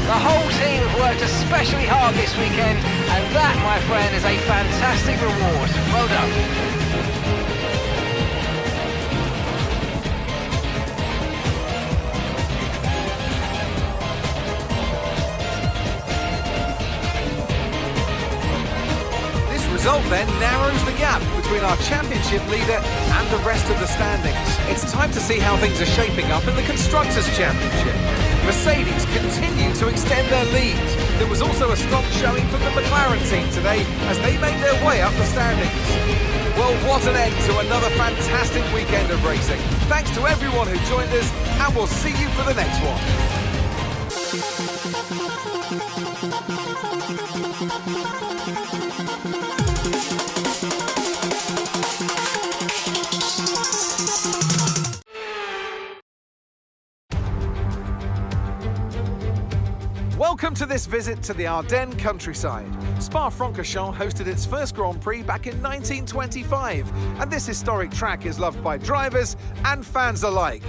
The whole team have worked especially hard this weekend, and that, my friend, is a fantastic reward. Well done. Result then narrows the gap between our championship leader and the rest of the standings. It's time to see how things are shaping up in the Constructors' Championship. Mercedes continue to extend their lead. There was also a strong showing from the McLaren team today as they made their way up the standings. Well, what an end to another fantastic weekend of racing. Thanks to everyone who joined us, and we'll see you for the next one. Welcome to this visit to the Ardennes countryside. Spa-Francorchamps hosted its first Grand Prix back in 1925, and this historic track is loved by drivers and fans alike.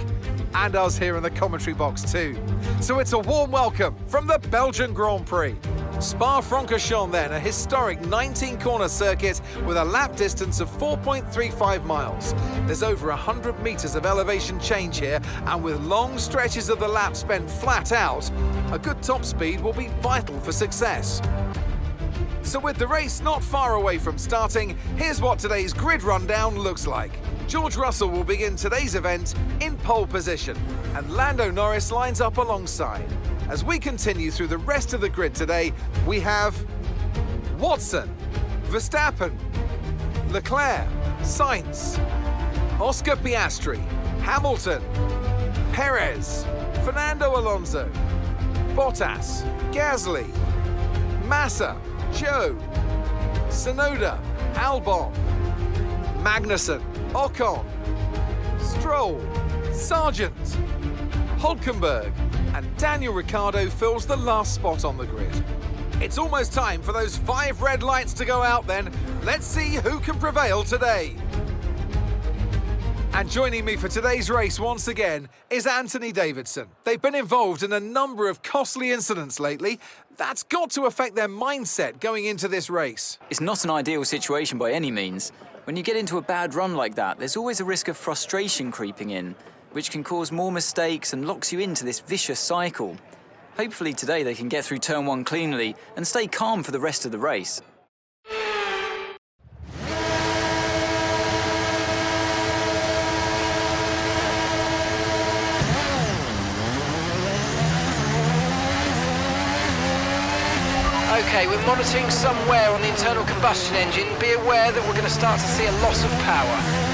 And us here in the commentary box too. So it's a warm welcome from the Belgian Grand Prix. Spa-Francorchamps then, a historic 19-corner circuit with a lap distance of 4.35 miles. There's over 100 metres of elevation change here, and with long stretches of the lap spent flat out, a good top speed will be vital for success. So with the race not far away from starting, here's what today's grid rundown looks like. George Russell will begin today's event in pole position, and Lando Norris lines up alongside. As we continue through the rest of the grid today, we have Watson, Verstappen, Leclerc, Sainz, Oscar Piastri, Hamilton, Perez, Fernando Alonso, Bottas, Gasly, Massa, Zhou, Tsunoda, Albon, Magnussen, Ocon, Stroll, Sargent, Hulkenberg, and Daniel Ricciardo fills the last spot on the grid. It's almost time for those 5 red lights to go out then. Let's see who can prevail today. And joining me for today's race once again is Anthony Davidson. They've been involved in a number of costly incidents lately. That's got to affect their mindset going into this race. It's not an ideal situation by any means. When you get into a bad run like that, there's always a risk of frustration creeping in, which can cause more mistakes and locks you into this vicious cycle. Hopefully today they can get through turn 1 cleanly and stay calm for the rest of the race. Okay, we're monitoring some wear on the internal combustion engine. Be aware that we're going to start to see a loss of power.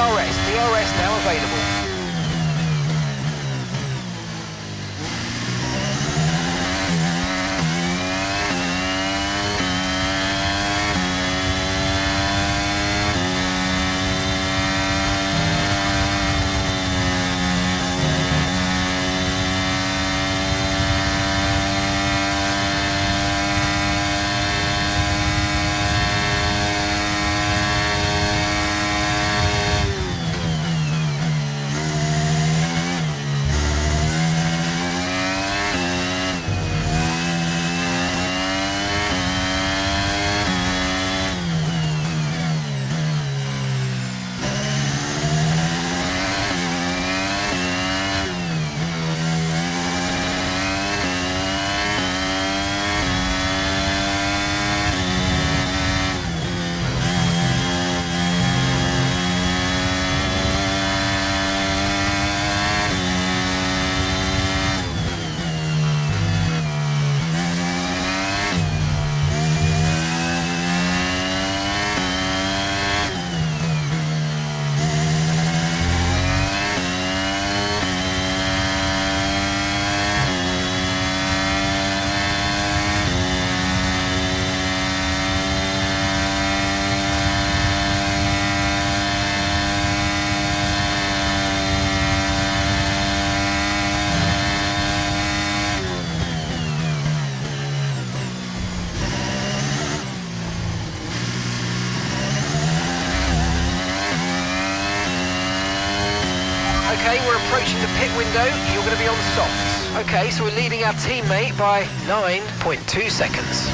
DRS now available. Okay, we're approaching the pit window. You're going to be on softs. Okay, so we're leading our teammate by 9.2 seconds.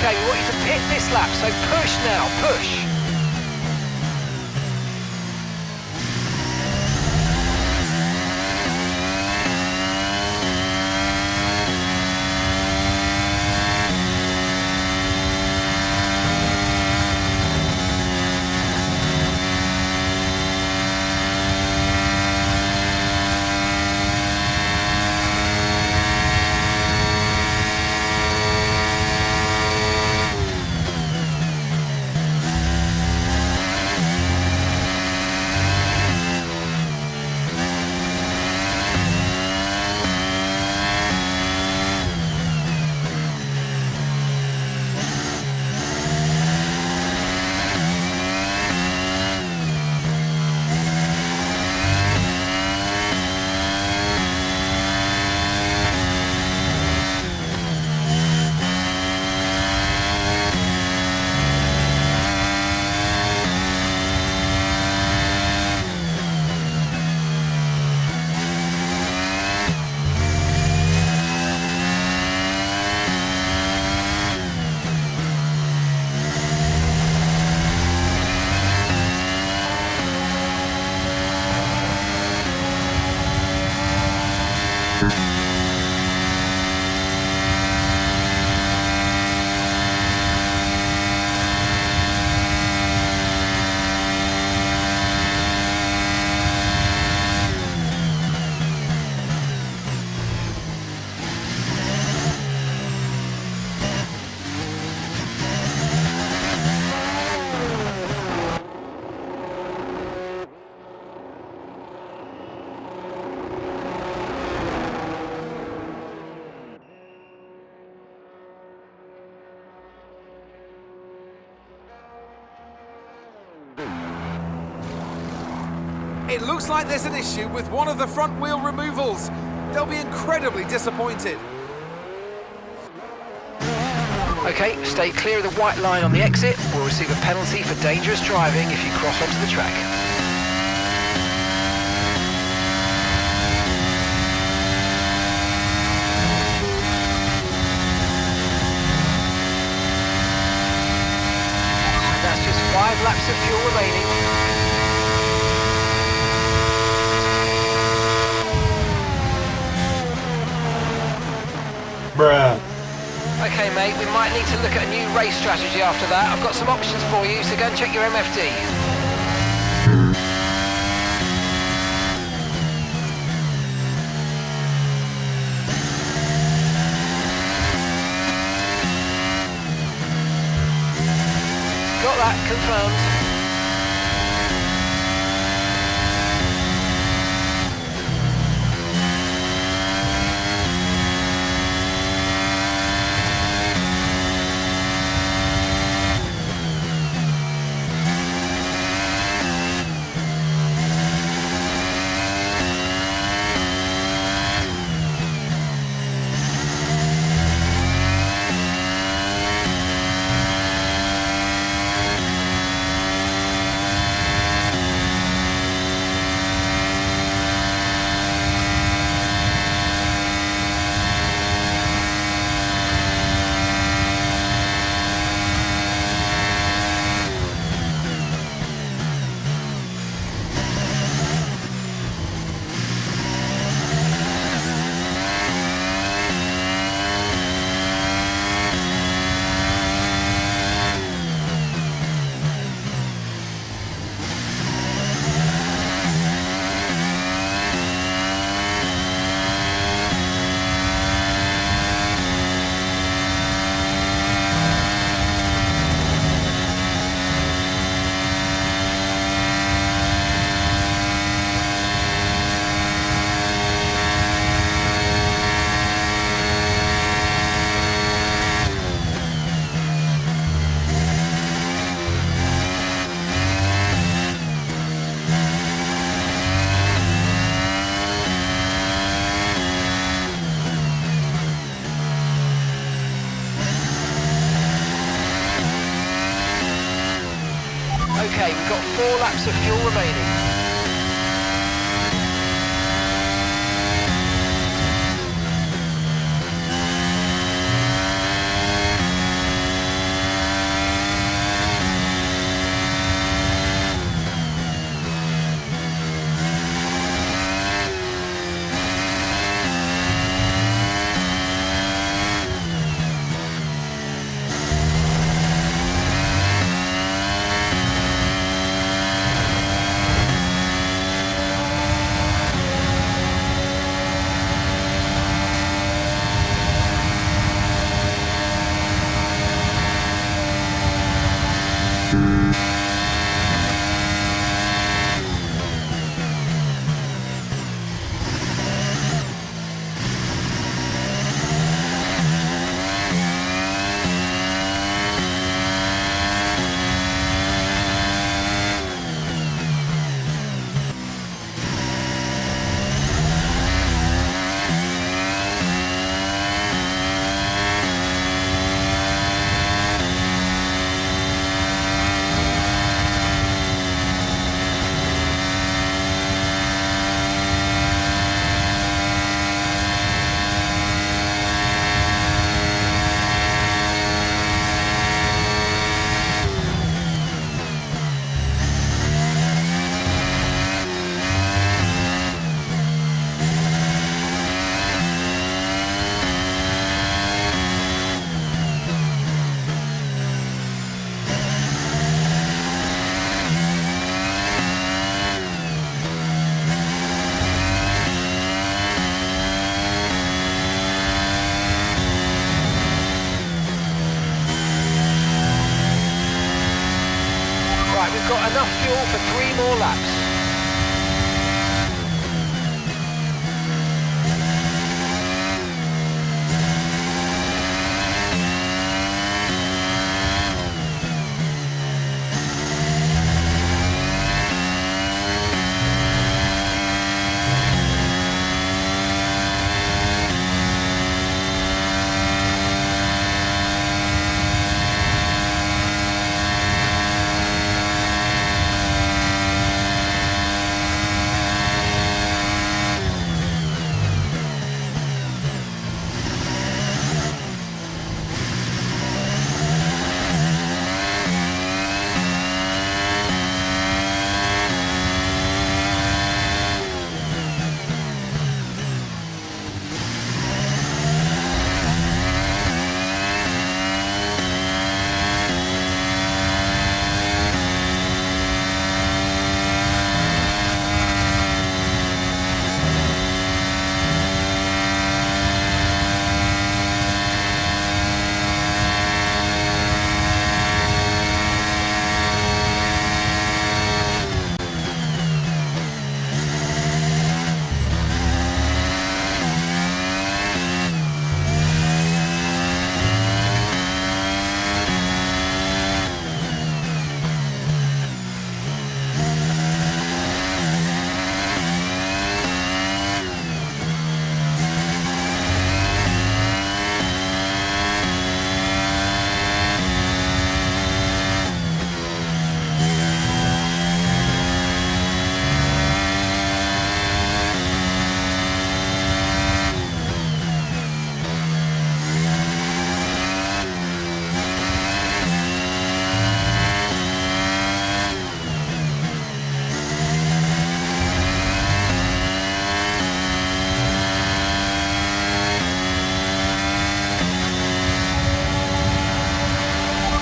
Okay, we want you to pit this lap, so push now, push. It looks like there's an issue with one of the front wheel removals. They'll be incredibly disappointed. Okay, stay clear of the white line on the exit. We'll receive a penalty for dangerous driving if you cross onto the track. And that's just 5 laps of fuel remaining. Bruh. Okay, mate, we might need to look at a new race strategy after that. I've got some options for you, so go and check your MFD. Got that confirmed. Okay, we've got 4 laps of fuel remaining. got enough fuel for 3 more laps.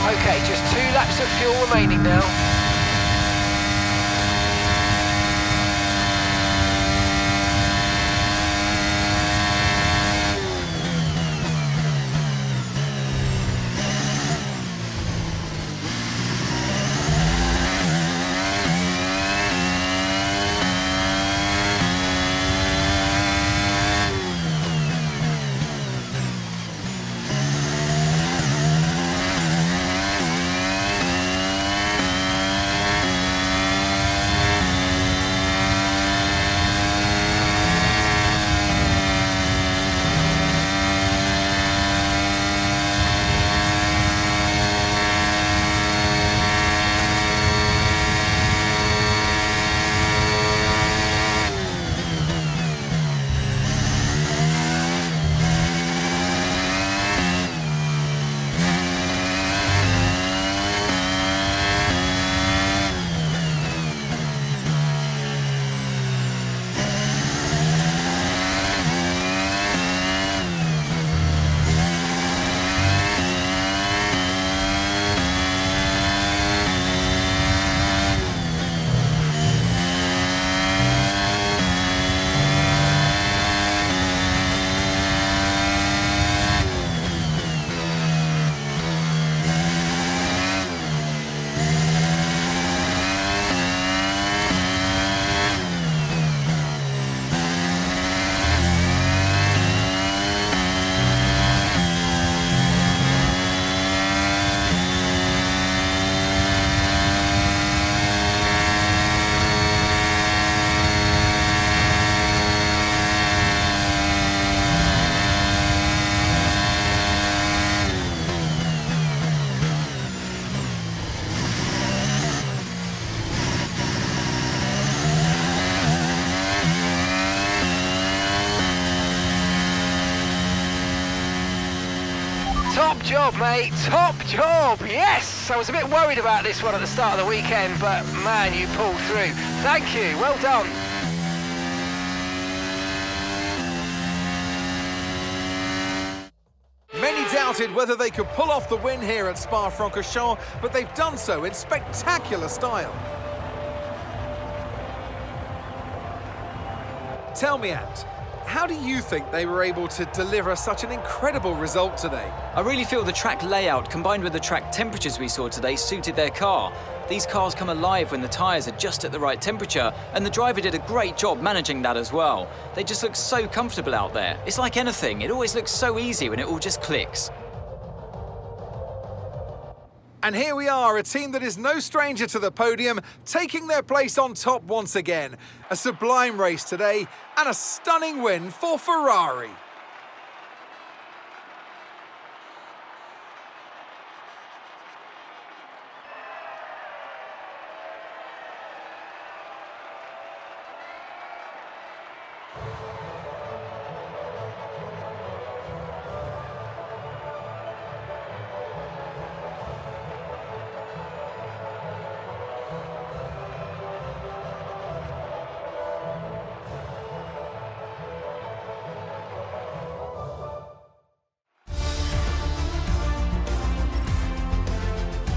Okay, just 2 laps of fuel remaining now. Top job, mate. Top job. Yes! I was a bit worried about this one at the start of the weekend, but man, you pulled through. Thank you. Well done. Many doubted whether they could pull off the win here at Spa-Francorchamps, but they've done so in spectacular style. Tell me, Ant, how do you think they were able to deliver such an incredible result today? I really feel the track layout combined with the track temperatures we saw today suited their car. These cars come alive when the tyres are just at the right temperature, and the driver did a great job managing that as well. They just look so comfortable out there. It's like anything, it always looks so easy when it all just clicks. And here we are, a team that is no stranger to the podium, taking their place on top once again. A sublime race today, and a stunning win for Ferrari.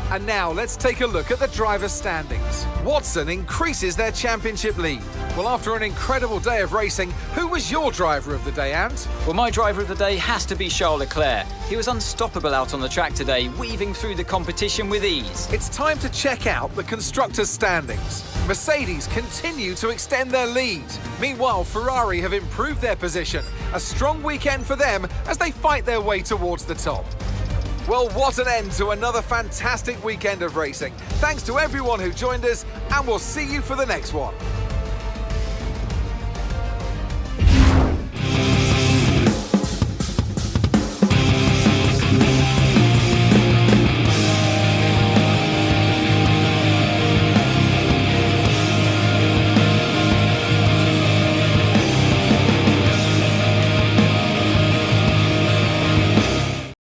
And now let's take a look at the driver's standings. Watson increases their championship lead. Well, after an incredible day of racing, who was your driver of the day, Ant? Well, my driver of the day has to be Charles Leclerc. He was unstoppable out on the track today, weaving through the competition with ease. It's time to check out the constructors' standings. Mercedes continue to extend their lead. Meanwhile, Ferrari have improved their position. A strong weekend for them as they fight their way towards the top. Well, what an end to another fantastic weekend of racing. Thanks to everyone who joined us, and we'll see you for the next one.